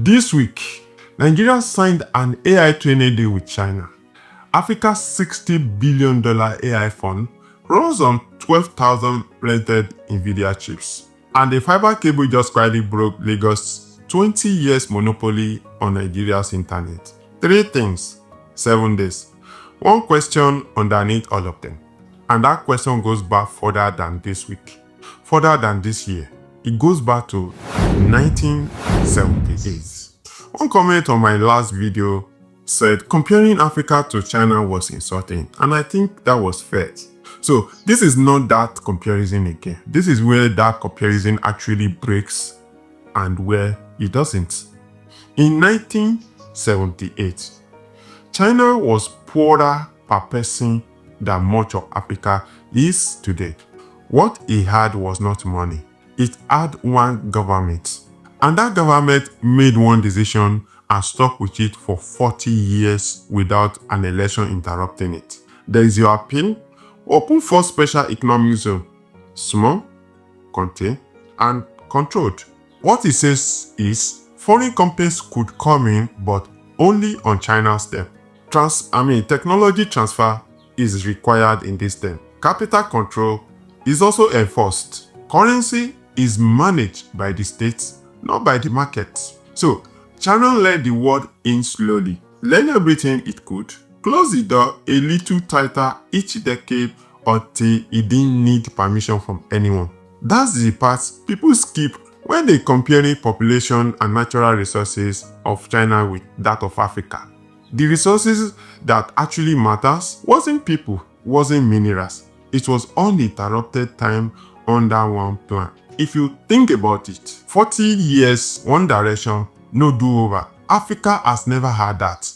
This week, Nigeria signed an AI training deal with China. Africa's $60 billion AI fund runs on 12,000 rented Nvidia chips. And a fiber cable just quietly broke Lagos' 20 years monopoly on Nigeria's internet. 3 things, 7 days. One question underneath all of them. And that question goes back further than this week, further than this year. It goes back to 1978. One comment on my last video said comparing Africa to China was insulting, and I think that was fair. So this is not that comparison again. This is where that comparison actually breaks and where it doesn't. In 1978, China was poorer per person than much of Africa is today. What it had was not money. It had one government. And that government made one decision and stuck with it for 40 years without an election interrupting it. There is your appeal. Open for special economic zone. Small, contained, and controlled. What it says is foreign companies could come in, but only on China's term. Technology transfer is required in this term. Capital control is also enforced. Currency is managed by the states, not by the market. So, China let the world in slowly, learn everything it could, close the door a little tighter each decade until it didn't need permission from anyone. That's the part people skip when they comparing population and natural resources of China with that of Africa. The resources that actually matters wasn't people, wasn't minerals. It was uninterrupted time under one plan. If you think about it, 40 years, one direction, no do-over. Africa has never had that.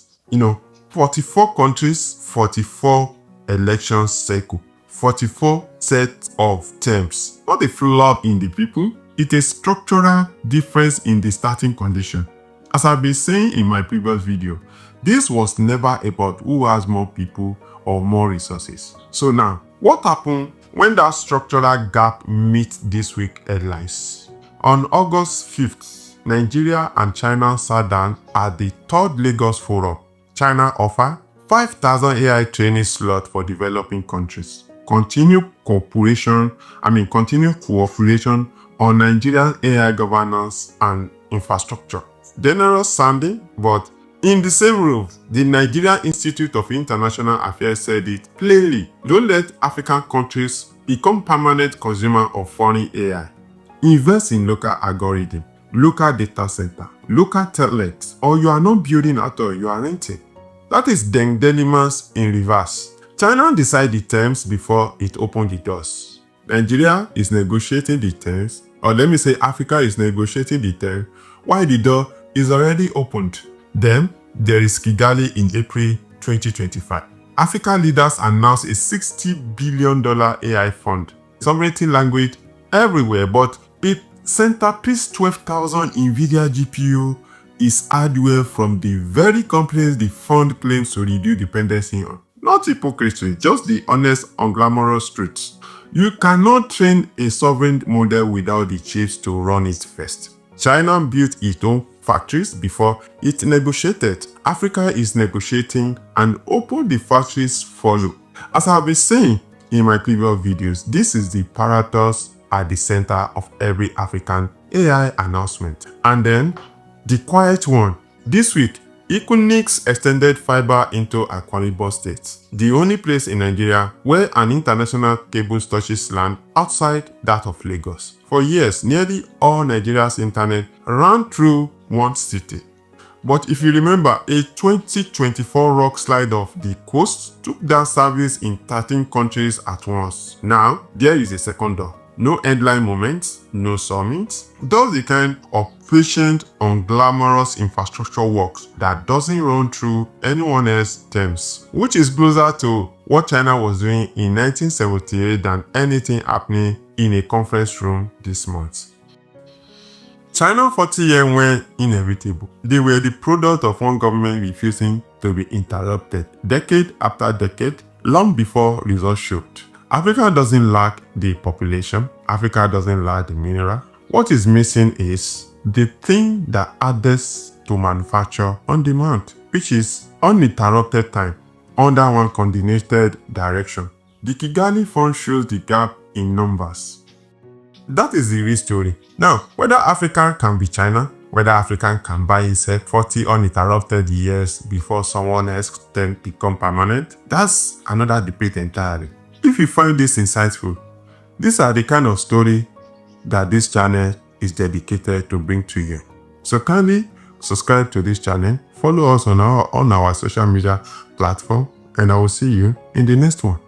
44 countries, 44 election cycle, 44 set of terms. Not a flaw in the people, it's a structural difference in the starting condition. As I've been saying in my previous video, this was never about who has more people or more resources. So now, what happened when that structural gap meet this week headlines? On August 5th, Nigeria and China sat down at the 3rd Lagos Forum. China offered 5,000 AI training slots for developing countries. Continue cooperation on Nigerian AI governance and infrastructure. Generous sounding, but in the same room, the Nigerian Institute of International Affairs said it plainly. Don't let African countries become permanent consumers of foreign AI. Invest in local algorithm, local data center, local talent, or you are not building at all, you are renting. That is Deng Xiaoping in reverse. China decided the terms before it opened the doors. Nigeria is negotiating the terms, or let me say Africa is negotiating the terms, while the door is already opened. Then, there is Kigali in April 2025. African leaders announced a $60 billion AI fund. Sovereignty language everywhere, but its centerpiece 12,000 Nvidia GPU is hardware from the very companies the fund claims to reduce dependency on. Not hypocrisy, just the honest, unglamorous truth. You cannot train a sovereign model without the chips to run it first. China built its own factories before it negotiated. Africa is negotiating and open the factories follow. As I have been saying in my previous videos, this is the paradox at the center of every African AI announcement. And then the quiet one. This week, Equinix extended fiber into Akwa State, the only place in Nigeria where an international cable touches land outside that of Lagos. For years, nearly all Nigeria's internet ran through one city. But if you remember, a 2024 rock slide off the coast took down service in 13 countries at once. Now, there is a second door. No headline moments, no summits. Those the kind of patient, unglamorous infrastructure works that doesn't run through anyone else's terms, which is closer to what China was doing in 1978 than anything happening in a conference room this month. China 40 years were inevitable. They were the product of one government refusing to be interrupted, decade after decade, long before results showed. Africa doesn't lack the population. Africa doesn't lack the mineral. What is missing is the thing that adds to manufacture on demand, which is uninterrupted time under one coordinated direction. The Kigali Fund shows the gap in numbers. That is the real story. Now, whether Africa can be China, whether African can buy itself 40 uninterrupted years before someone else then become permanent, that's another debate entirely. If you find this insightful, these are the kind of story that this channel is dedicated to bring to you. So kindly subscribe to this channel, follow us on our social media platform, and I will see you in the next one.